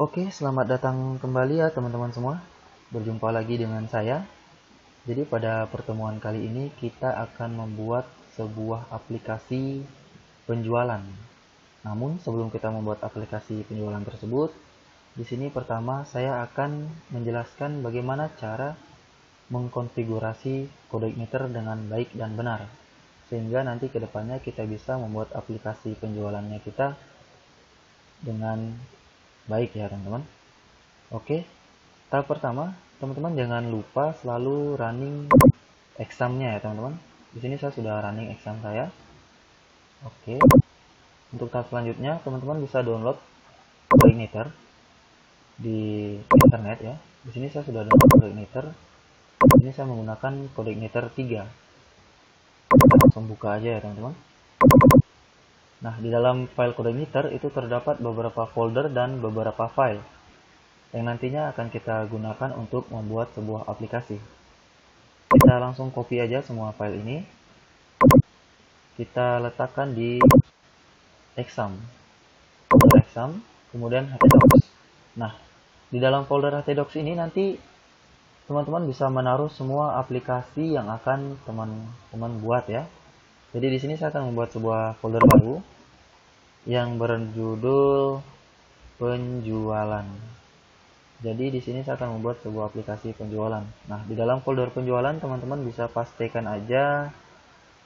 Oke, selamat datang kembali ya teman-teman semua. Berjumpa lagi dengan saya. Jadi pada pertemuan kali ini kita akan membuat sebuah aplikasi penjualan. Namun sebelum kita membuat aplikasi penjualan tersebut, di sini pertama saya akan menjelaskan bagaimana cara mengkonfigurasi kode igniter dengan baik dan benar. Sehingga nanti kedepannya kita bisa membuat aplikasi penjualannya kita dengan baik ya teman-teman. Oke, tahap pertama, teman-teman jangan lupa selalu running exam-nya ya teman-teman. Di sini saya sudah running exam saya. Oke, untuk tahap selanjutnya teman-teman bisa download Codeignitor di internet ya. Di sini saya sudah download Codeignitor. Di sini saya menggunakan Codeignitor 3. Kita langsung buka aja ya teman-teman. Nah, di dalam file Codeignitor itu terdapat beberapa folder dan beberapa file yang nantinya akan kita gunakan untuk membuat sebuah aplikasi. Kita langsung copy aja semua file ini. Kita letakkan di exam, folder exam, kemudian htdocs. Nah, di dalam folder htdocs ini nanti teman-teman bisa menaruh semua aplikasi yang akan teman-teman buat ya. Jadi di sini saya akan membuat sebuah folder baru yang berjudul penjualan. Jadi di sini saya akan membuat sebuah aplikasi penjualan. Nah, di dalam folder penjualan teman-teman bisa pastikan aja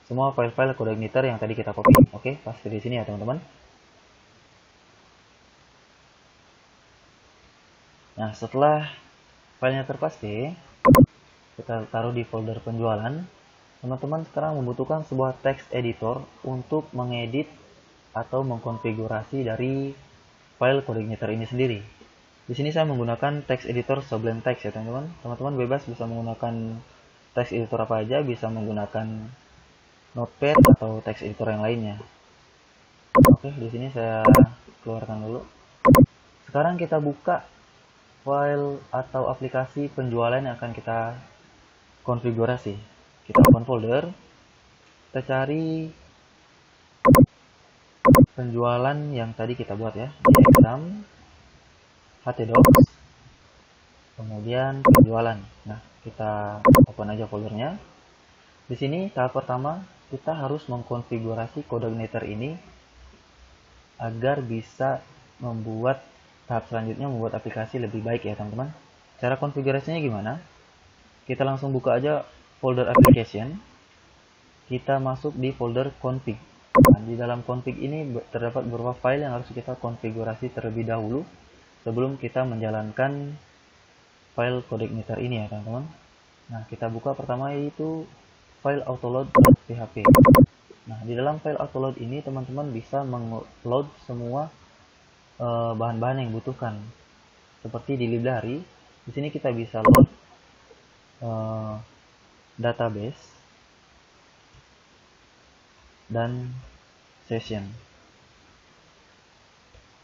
semua file-file Codeignitor yang tadi kita copy. Oke, paste di sini ya teman-teman. Nah, setelah filenya terpaste, kita taruh di folder penjualan. Teman-teman sekarang membutuhkan sebuah text editor untuk mengedit atau mengkonfigurasi dari file Codeignitor ini sendiri. Di sini saya menggunakan text editor Sublime Text ya teman-teman. Teman-teman bebas bisa menggunakan text editor apa aja, bisa menggunakan Notepad atau text editor yang lainnya. Oke, di sini saya keluarkan dulu. Sekarang kita buka file atau aplikasi penjualan yang akan kita konfigurasi. Kita open folder, kita cari penjualan yang tadi kita buat ya, di exam, htdocs, kemudian penjualan. Nah, kita open aja foldernya. Di sini tahap pertama kita harus mengkonfigurasi Codeignitor ini agar bisa membuat tahap selanjutnya, membuat aplikasi lebih baik ya teman-teman. Cara konfigurasinya gimana? Kita langsung buka aja folder application. Kita masuk di folder config. Nah, di dalam config ini terdapat beberapa file yang harus kita konfigurasi terlebih dahulu sebelum kita menjalankan file Codeignitor ini ya teman-teman. Nah, kita buka pertama yaitu file autoload.php. Nah, di dalam file autoload ini teman-teman bisa mengload semua bahan-bahan yang dibutuhkan. Seperti di library, di sini kita bisa load database dan session.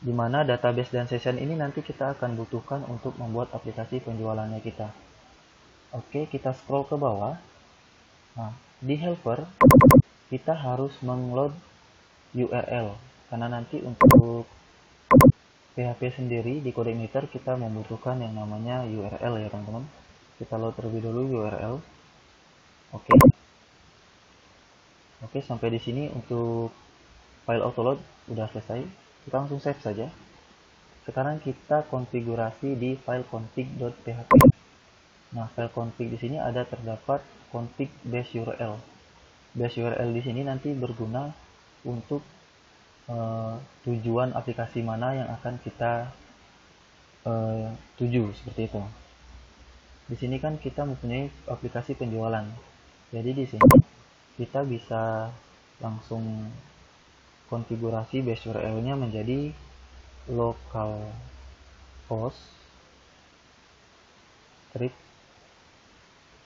Di mana database dan session ini nanti kita akan butuhkan untuk membuat aplikasi penjualannya kita. Oke, kita scroll ke bawah. Nah, di helper kita harus mengload URL karena nanti untuk PHP sendiri di Codeignitor kita membutuhkan yang namanya URL ya teman-teman. Kita load terlebih dulu URL. Oke. Oke, sampai di sini untuk file autoload udah selesai. Kita langsung save saja. Sekarang kita konfigurasi di file config.php. Nah, file config di sini ada terdapat config base URL. Base URL di sini nanti berguna untuk tujuan aplikasi mana yang akan kita tuju seperti itu. Di sini kan kita mempunyai aplikasi penjualan. Jadi di sini kita bisa langsung konfigurasi base URL-nya menjadi localhost strip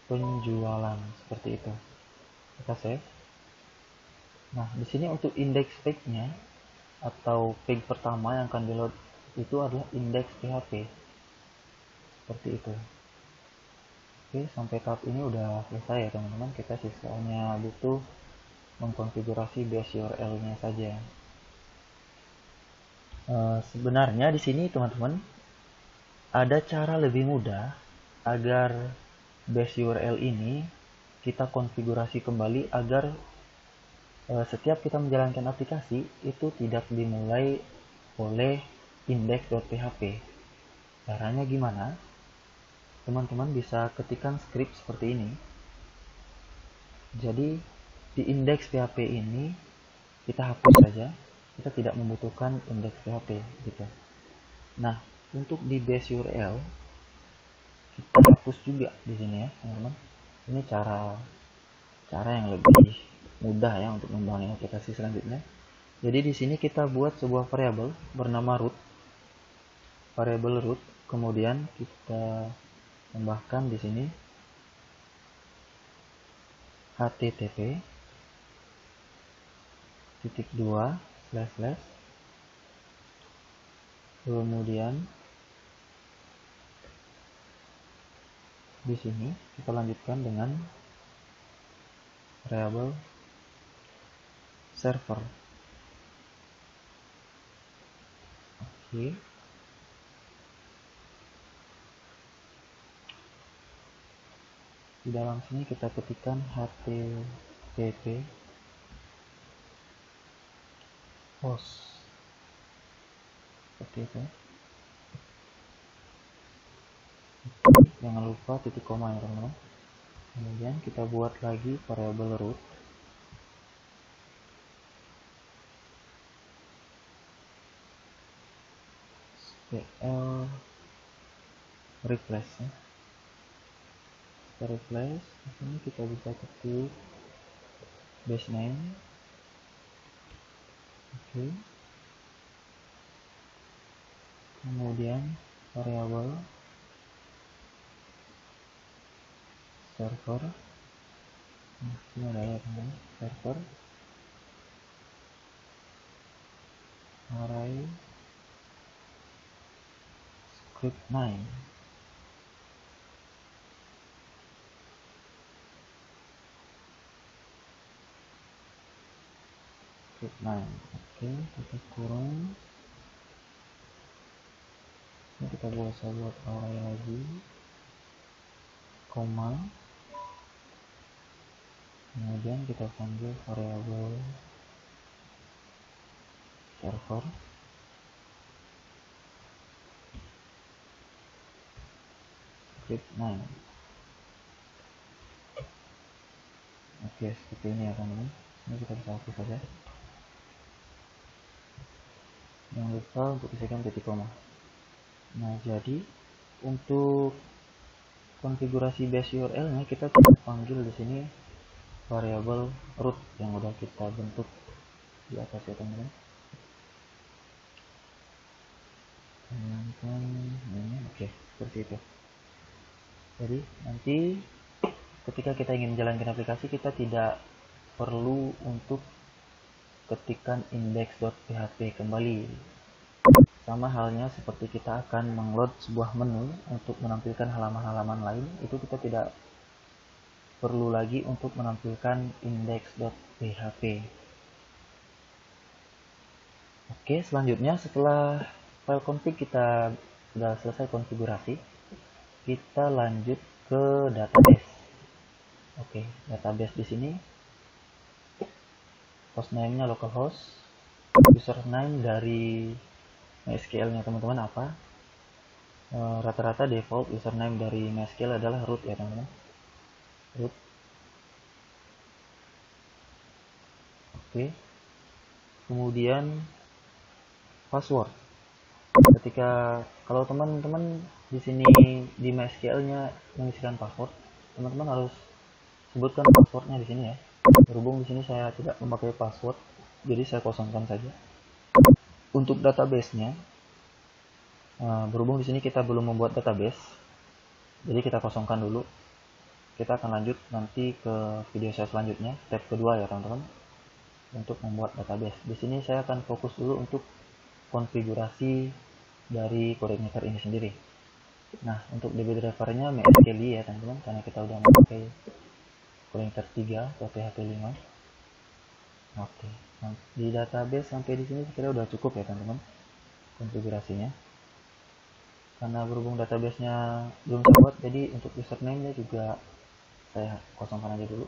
penjualan seperti itu. Kita save. Nah, di sini untuk index page-nya atau page pertama yang akan di-load itu adalah index PHP. Seperti itu. Oke, sampai tahap ini udah selesai ya teman-teman. Kita sisanya butuh mengkonfigurasi base URL-nya saja. Sebenarnya di sini teman-teman ada cara lebih mudah agar base URL ini kita konfigurasi kembali agar setiap kita menjalankan aplikasi itu tidak dimulai oleh index.php. Caranya gimana? Teman-teman bisa ketikkan script seperti ini. Jadi di index.php ini kita hapus saja, kita tidak membutuhkan index.php gitu. Nah, untuk di base URL kita hapus juga di sini ya, teman-teman. Ini cara yang lebih mudah ya untuk membangun aplikasi selanjutnya. Jadi di sini kita buat sebuah variabel bernama root. Variabel root, kemudian kita tambahkan di sini http :// kemudian di sini kita lanjutkan dengan variabel server. Oke. Di dalam sini kita ketikkan http host seperti itu. Jangan lupa titik koma ya teman-teman. Kemudian kita buat lagi variabel root. SQL replace ya. Kita replace, di sini kita bisa ketik base name. Oke. Kemudian variabel server. Nah, ini ada ya teman-teman, server array script 9. Script 9. Oke, kita kurung. Ini kita bisa buat array lagi, koma, kemudian kita panggil variabel server script 9. Oke, seperti ini ya teman-teman. Ini kita bisa hapus saja. Jangan lupa untuk isikan titik koma. Nah, jadi untuk konfigurasi base URL-nya kita cukup panggil di sini variabel root yang udah kita bentuk di atas ya teman-teman. Oke, seperti itu. Jadi nanti ketika kita ingin menjalankan aplikasi, kita tidak perlu untuk ketikkan index.php kembali. Sama halnya seperti kita akan mengload sebuah menu untuk menampilkan halaman-halaman lain, itu kita tidak perlu lagi untuk menampilkan index.php. Oke, selanjutnya setelah file config kita sudah selesai konfigurasi, kita lanjut ke database. Oke, database di sini hostname-nya localhost, username dari MySQL-nya teman-teman apa? Rata-rata default username dari MySQL adalah root ya teman-teman. Root. Oke. Kemudian password. Ketika kalau teman-teman di sini di MySQL-nya mengisikan password, teman-teman harus sebutkan passwordnya di sini ya. Berhubung di sini saya tidak memakai password, jadi saya kosongkan saja. Untuk database-nya, berhubung di sini kita belum membuat database, jadi kita kosongkan dulu. Kita akan lanjut nanti ke video saya selanjutnya, step kedua ya teman-teman, untuk membuat database. Di sini saya akan fokus dulu untuk konfigurasi dari CodeIgniter ini sendiri. Nah, untuk DB drivernya MySQL ya teman-teman, karena kita udah memakai CodeIgniter 3 atau PHP 5. Oke, nah, di database sampai di sini kira udah cukup ya teman-teman konfigurasinya. karena berhubung database-nya belum saya buat, jadi untuk username-nya juga saya kosongkan aja dulu.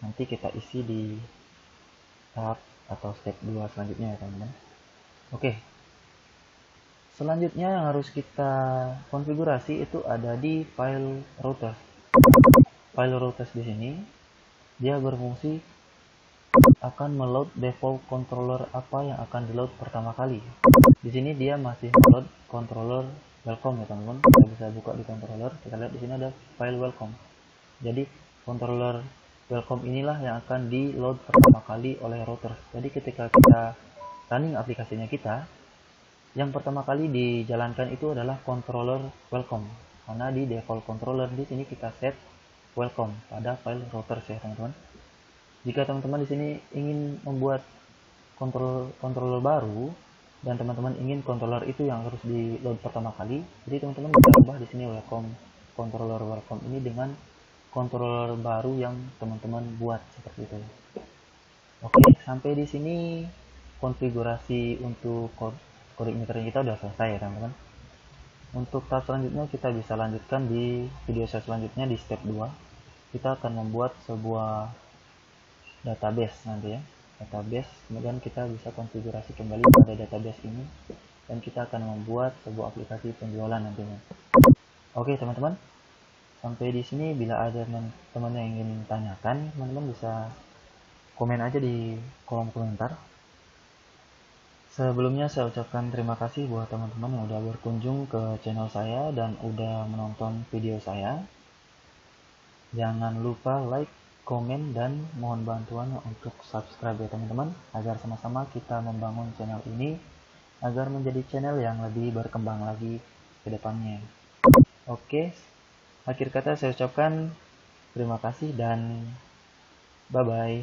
Nanti kita isi di tahap atau step 2 selanjutnya ya teman-teman. Oke, selanjutnya yang harus kita konfigurasi itu ada di file routers. File routers di sini dia berfungsi akan meload default controller apa yang akan di load pertama kali. Di sini dia masih meload controller welcome ya teman-teman. Kita bisa buka di controller, kita lihat di sini ada file welcome. Jadi controller welcome inilah yang akan di load pertama kali oleh routers. Jadi ketika kita running aplikasinya kita, yang pertama kali dijalankan itu adalah controller welcome. Karena di default controller di sini kita set welcome pada file routers ya teman-teman. Jika teman-teman di sini ingin membuat controller baru dan teman-teman ingin controller itu yang harus di load pertama kali, jadi teman-teman bisa ubah di sini welcome controller welcome ini dengan controller baru yang teman-teman buat seperti itu. Oke, sampai di sini konfigurasi untuk coordinator kita udah selesai ya teman-teman. Untuk tahap selanjutnya kita bisa lanjutkan di video saya selanjutnya di step 2. Kita akan membuat sebuah database nanti ya, database, kemudian kita bisa konfigurasi kembali pada database ini dan kita akan membuat sebuah aplikasi penjualan nantinya. Oke teman-teman, sampai di sini bila ada teman-teman yang ingin tanyakan, teman-teman bisa komen aja di kolom komentar. Sebelumnya saya ucapkan terima kasih buat teman-teman yang udah berkunjung ke channel saya dan udah menonton video saya. Jangan lupa like, komen, dan mohon bantuan untuk subscribe ya teman-teman, agar sama-sama kita membangun channel ini agar menjadi channel yang lebih berkembang lagi ke depannya. Oke, akhir kata saya ucapkan terima kasih dan bye-bye.